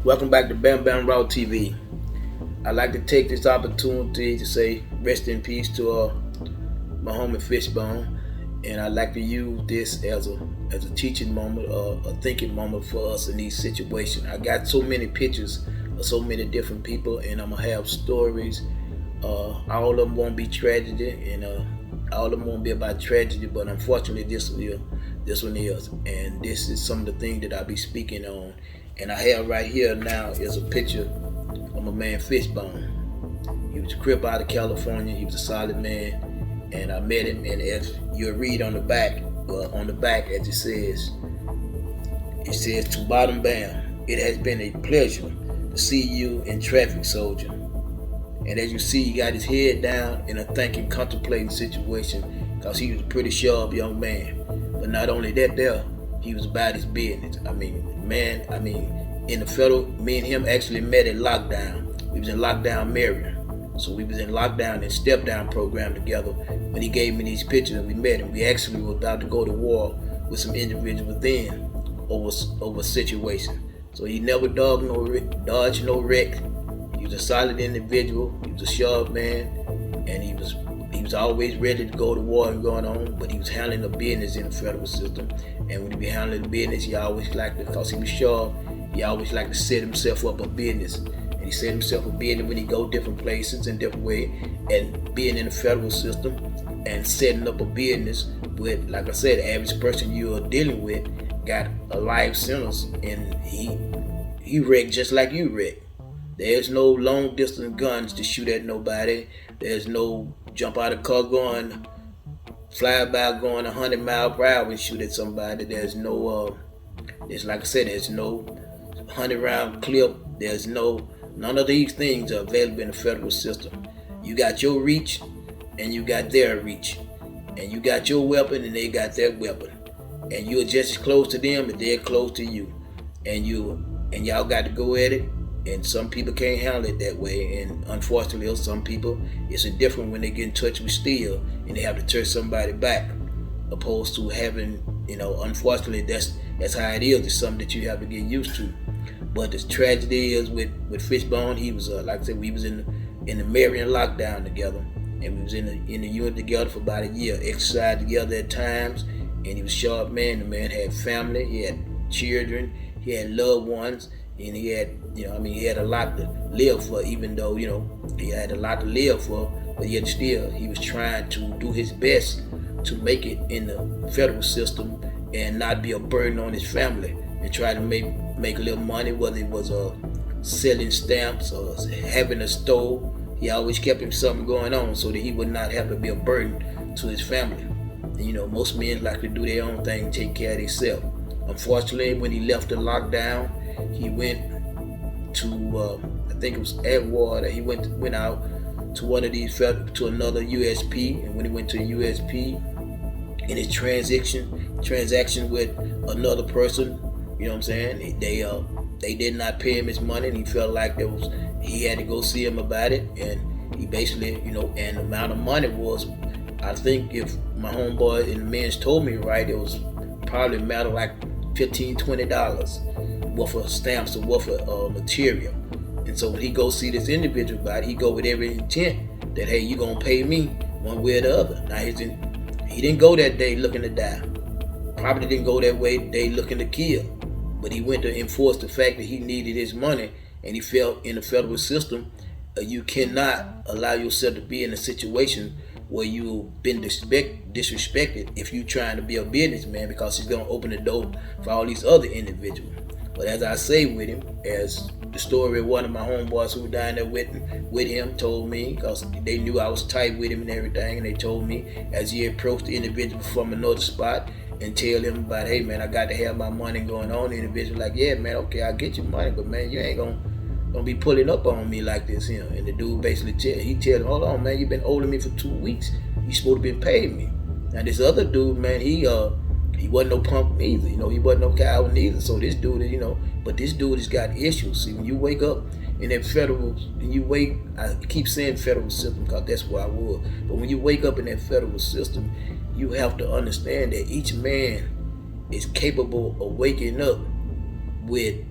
Welcome back to Bamm R.I.L TV. I'd like to take this opportunity to say rest in peace to my homie FishBone, and I'd like to use this as a teaching moment, a thinking moment for us in these situations. I got so many pictures of so many different people, and I'm gonna have stories. All of them won't be tragedy, and all of them won't be about tragedy, but unfortunately, this one is, and this is some of the things that I'll be speaking on. And I have right here now is a picture of my man FishBone. He was a Crip out of California. He was a solid man, and I met him. And as you'll read on the back, as it says to bottom Bamm, it has been a pleasure to see you in traffic, soldier. And as you see, he got his head down in a thinking, contemplating situation, because he was a pretty sharp young man. But not only that, he was about his business. In the federal, me and him actually met at lockdown. We was in lockdown Marion. So we was in lockdown and step down program together. When he gave me these pictures and we met him, we actually were about to go to war with some individuals within over a situation. So he never dodged no wreck. He was a solid individual. He was a sharp man, and he was always ready to go to war and going on. But he was handling the business in the federal system, and when he be handling the business, he always liked to, because he was sharp, he always liked to set himself up a business. And he set himself a business when he go different places in different ways, and being in the federal system and setting up a business with, like I said, the average person you are dealing with got a life sentence, and he wrecked just like you wrecked. There's no long distance guns to shoot at nobody. There's no jump out of car fly by going 100 miles per hour and shoot at somebody. There's no, like I said, there's no 100-round clip. There's none of these things are available in the federal system. You got your reach and you got their reach. And you got your weapon and they got their weapon. And you're just as close to them as they're close to you. And y'all got to go at it. And some people can't handle it that way, and unfortunately, some people, it's a different when they get in touch with steel and they have to turn somebody back, opposed to having, unfortunately, that's how it is. It's something that you have to get used to. But the tragedy is with FishBone, he was like I said, we was in the Marion lockdown together, and we was in the unit together for about a year, exercised together at times, and he was a sharp man. The man had family, he had children, he had loved ones. And he had, he had a lot to live for, even though, he had a lot to live for, but yet still, he was trying to do his best to make it in the federal system and not be a burden on his family, and try to make a little money, whether it was selling stamps or having a store. He always kept him something going on so that he would not have to be a burden to his family. And, most men like to do their own thing and take care of themselves. Unfortunately, when he left the lockdown, he went to, I think it was Edgewater. He went out to one of these to another USP, and when he went to the USP, in his transaction with another person, you know what I'm saying? They did not pay him his money, and he felt like he had to go see him about it, and he basically, and the amount of money was, I think if my homeboy and the men's told me right, it was probably a matter like $15-$20 worth of stamps or worth of material. And so when he go see this individual about it, he go with every intent that, hey, you gonna pay me one way or the other. Now he didn't go that day looking to die. Probably didn't go that day looking to kill. But he went to enforce the fact that he needed his money, and he felt in the federal system, you cannot allow yourself to be in a situation where you've been disrespected if you're trying to be a businessman, because he's going to open the door for all these other individuals. But as I say with him, as the story of one of my homeboys who were down there with him told me, because they knew I was tight with him and everything, and they told me as he approached the individual from another spot and tell him about, hey man, I got to have my money going on. The individual like, yeah man, okay, I'll get your money, but man, you ain't gonna be pulling up on me like this, And the dude basically tell him, hold on, man, you've been owing me for 2 weeks. You supposed to be paying me. Now this other dude, man, he wasn't no punk either, he wasn't no coward either. So this dude, but this dude has got issues. See, when you wake up in that I keep saying federal system because that's where I was. But when you wake up in that federal system, you have to understand that each man is capable of waking up with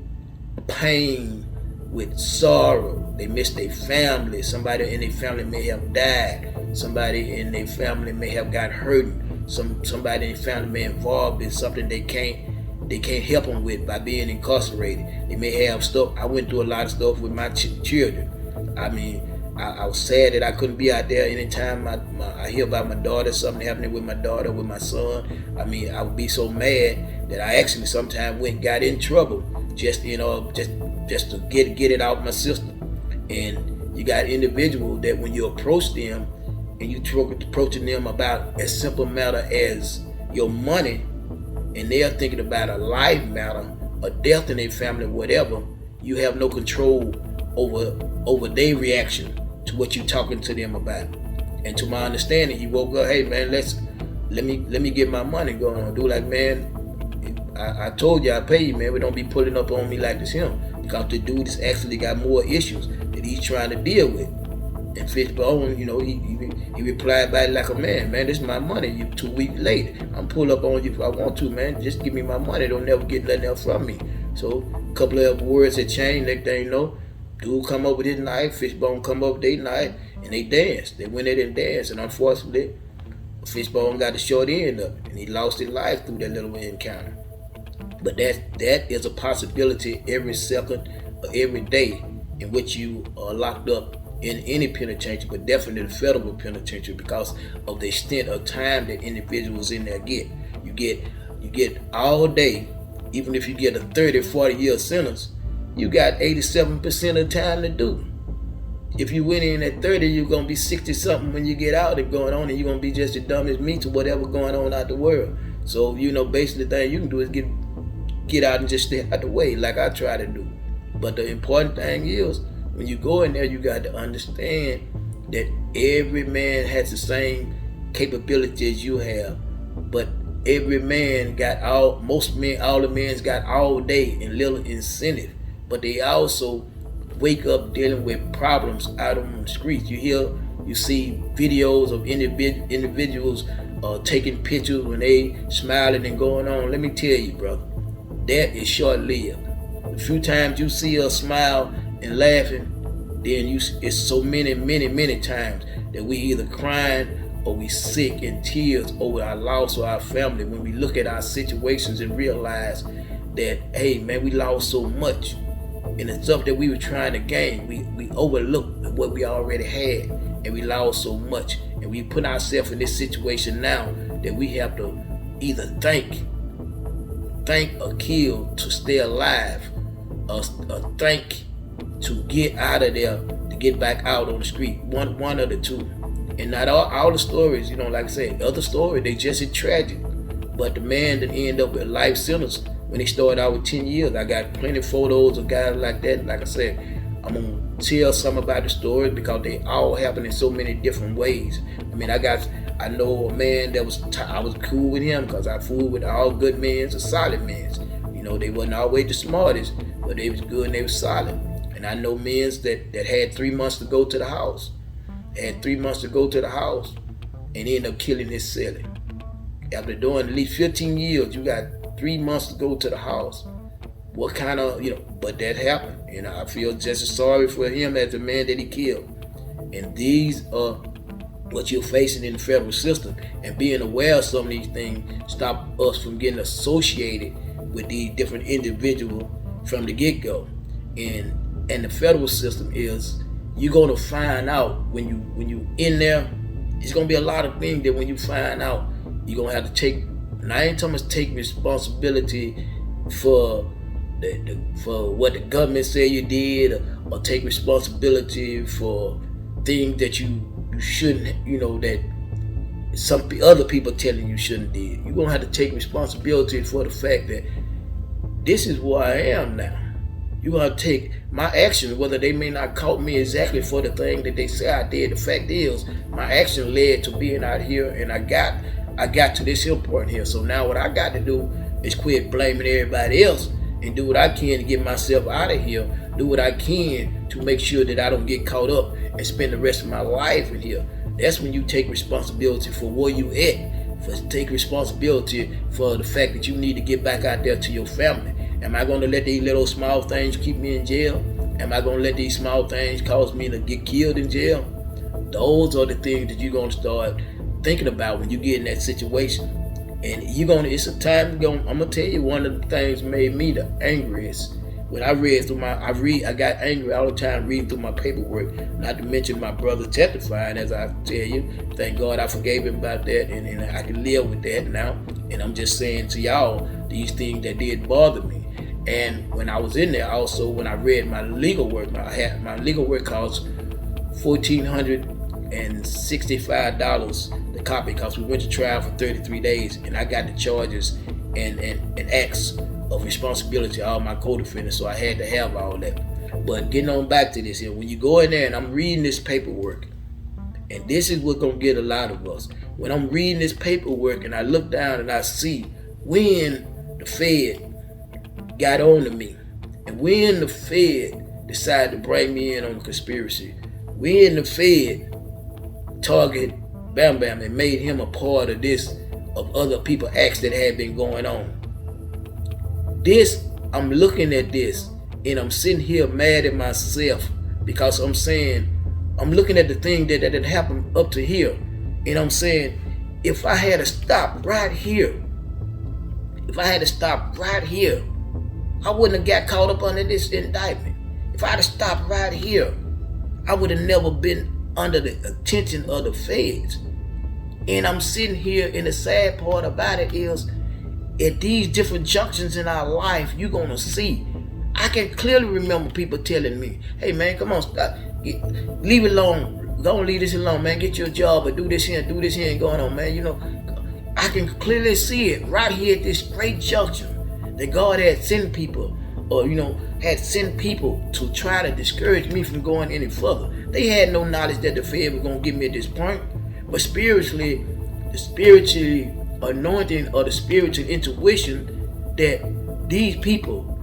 pain, with sorrow. They miss their family. Somebody in their family may have died. Somebody in their family may have got hurt. Somebody in their family may be involved in something they can't help them with by being incarcerated. They may have stuff. I went through a lot of stuff with my children. I mean, I was sad that I couldn't be out there anytime I hear about my daughter, something happening with my daughter, with my son. I mean, I would be so mad that I actually sometimes went and got in trouble just to get it out my system. And you got individuals that when you approach them and you approaching them about a simple matter as your money, and they are thinking about a life matter, a death in their family, whatever, you have no control over their reaction to what you're talking to them about. And to my understanding, you woke up, hey man, let me get my money going on. Do like, man, I told you I pay you, man, but don't be pulling up on me like this him. Because the dude has actually got more issues that he's trying to deal with. And FishBone, he replied back like a man, this is my money. You 2 weeks late. I'm pull up on you if I want to, man. Just give me my money. Don't never get nothing else from me. So a couple of words had changed. Next thing you know, dude come up with his knife, FishBone come up with their knife, and they danced. They went in and danced, and unfortunately, FishBone got the short end of it, and he lost his life through that little encounter. But that is a possibility every second or every day in which you are locked up in any penitentiary, but definitely the federal penitentiary, because of the extent of time that individuals in there get. You get all day, even if you get a 30, 40 year sentence, you got 87% of the time to do. If you went in at 30, you're going to be 60 something when you get out and going on, and you're going to be just as dumb as me to whatever going on out the world. So, basically the thing you can do is get out and just stay out the way like I try to do. But the important thing is, when you go in there, you got to understand that every man has the same capability as you have. But every man got all the men's got all day and little incentive. But they also wake up dealing with problems out on the streets. You see videos of individuals taking pictures when they smiling and going on. Let me tell you, brother, that is short-lived. The few times you see us smile and laughing, then it's so many times that we either crying or we sick in tears over our loss or our family when we look at our situations and realize that, hey man, we lost so much. And the stuff that we were trying to gain, we overlooked what we already had, and we lost so much. And we put ourselves in this situation now that we have to either thank or kill to stay alive, or thank to get out of there, to get back out on the street. One of the two. And not all the stories, like I said, other stories, they just as tragic. But the man that end up with a life sentence when he started out with 10 years. I got plenty of photos of guys like that. Like I said, I'm going to tell some about the stories because they all happen in so many different ways. I know a man that I was cool with him because I fooled with all good men and solid men. They wasn't always the smartest, but they was good and they was solid. And I know men that had 3 months to go to the house. And ended up killing his cellie. After doing at least 15 years, you got 3 months to go to the house. What kind of, but that happened. I feel just as sorry for him as the man that he killed. And these are what you're facing in the federal system. And being aware of some of these things stop us from getting associated with these different individuals from the get-go. And the federal system is, you're gonna find out when you in there, it's gonna be a lot of things that when you find out, you're gonna have to take. And I ain't talking about take responsibility for what the government say you did, or take responsibility for things that you shouldn't, that some other people telling you shouldn't did. You're gonna have to take responsibility for the fact that this is who I am now. You're gonna take my actions, whether they may not caught me exactly for the thing that they say I did. The fact is, my action led to being out here, and I got to this hill point here. So now what I got to do is quit blaming everybody else and do what I can to get myself out of here. Do what I can to make sure that I don't get caught up and spend the rest of my life in here. That's when you take responsibility for where you at. Take responsibility for the fact that you need to get back out there to your family. Am I going to let these little small things keep me in jail? Am I going to let these small things cause me to get killed in jail? Those are the things that you're going to start thinking about when you get in that situation. And it's a time I'm going to tell you, one of the things made me the angriest. When I got angry all the time reading through my paperwork, not to mention my brother testifying, as I tell you. Thank God I forgave him about that, and I can live with that now. And I'm just saying to y'all, these things that did bother me. And when I was in there, also, when I read my legal work, my legal work cost $1,465 the copy, because we went to trial for 33 days, and I got the charges and acts of responsibility, all my co-defendants, so I had to have all that. But getting on back to this here, when you go in there and I'm reading this paperwork, and this is what's gonna get a lot of us. When I'm reading this paperwork and I look down and I see when the Fed got on to me, and when the Fed decided to bring me in on the conspiracy, when the Fed targeted Bamm and made him a part of this, of other people acts that had been going on. I'm looking at this and I'm sitting here mad at myself, because I'm saying, I'm looking at the thing that had happened up to here, and I'm saying, if I had to stop right here, I wouldn't have got caught up under this indictment. If I had to stop right here, I would have never been under the attention of the feds. And I'm sitting here, and the sad part about it is, at these different junctions in our life, you're gonna see. I can clearly remember people telling me, hey man, come on, stop. Leave it alone. Don't leave this alone, man. Get your job, or do this here and going on, man. I can clearly see it right here at this great junction that God had sent people, or had sent people to try to discourage me from going any further. They had no knowledge that the Fed was gonna get me at this point. But spiritually, the spiritual anointing or the spiritual intuition that these people,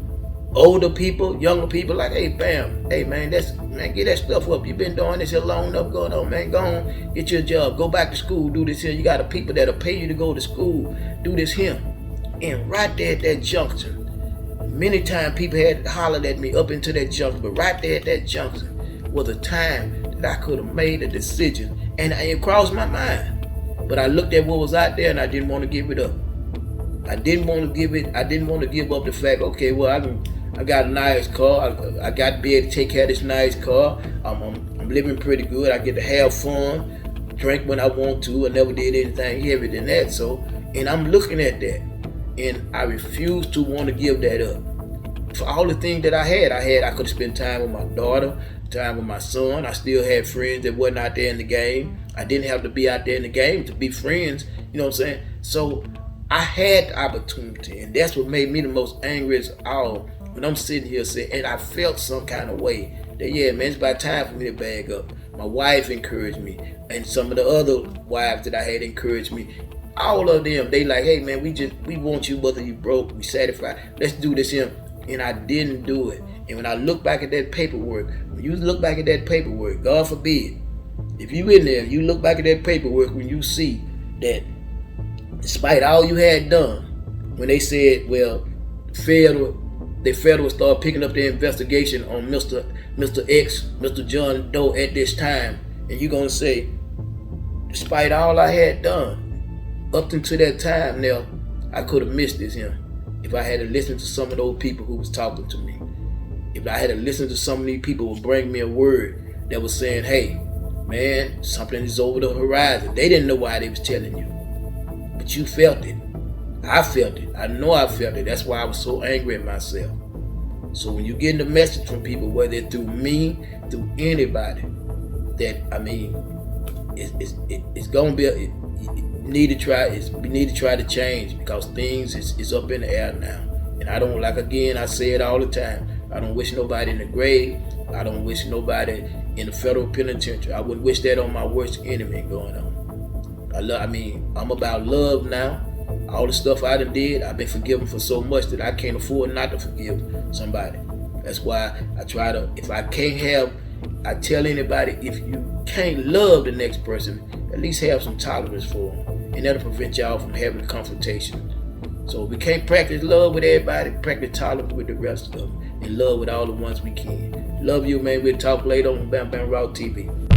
older people, younger people, like, hey, Bamm, hey man, get that stuff up. You've been doing this here long enough, going on, man. Go on, get your job, go back to school, do this here. You got people that'll pay you to go to school, do this here. And right there at that junction, many times people had hollered at me up into that junction, but right there at that junction was a time that I could have made a decision, and it crossed my mind. But I looked at what was out there, and I didn't want to give it up. I didn't want to give up the fact, okay, well, I got a nice car. I got to be able to take care of this nice car. I'm living pretty good. I get to have fun, drink when I want to. I never did anything heavier than that. So, and I'm looking at that, and I refuse to want to give that up. For all the things that I could have spent time with my daughter, time with my son. I still had friends that wasn't out there in the game. I didn't have to be out there in the game to be friends, you know what I'm saying? So I had the opportunity, and that's what made me the most angriest all, when I'm sitting here saying, and I felt some kind of way that, yeah, man, it's about time for me to bag up. My wife encouraged me, and some of the other wives that I had encouraged me. All of them, they like, hey man, we want you whether you broke, we satisfied. Let's do this here. And I didn't do it. And when I look back at that paperwork, God forbid, if you in there, you look back at that paperwork, when you see that despite all you had done, when they said, well, the federal start picking up their investigation on Mr. X, Mr. John Doe at this time, and you're going to say, despite all I had done, up until that time now, I could have missed this here. If I had to listen to some of those people who was talking to me, if I had to listen to some of these people who would bring me a word that was saying, hey, man, something is over the horizon. They didn't know why they was telling you, but you felt it. I felt it. I know I felt it. That's why I was so angry at myself. So when you get the message from people, whether it's through me, through anybody, that, I mean, it's gonna be we need to try to change, because things is up in the air now. And I don't, like, again, I say it all the time, I don't wish nobody in the grave. I don't wish nobody in the federal penitentiary. I wouldn't wish that on my worst enemy going on. I'm about love now. All the stuff I done did, I've been forgiven for so much that I can't afford not to forgive somebody. That's why I try to, I tell anybody, if you can't love the next person, at least have some tolerance for them. And that'll prevent y'all from having a confrontation. So we can't practice love with everybody, practice tolerance with the rest of them, and love with all the ones we can. Love you, man. We'll talk later on Bamm R.I.L TV.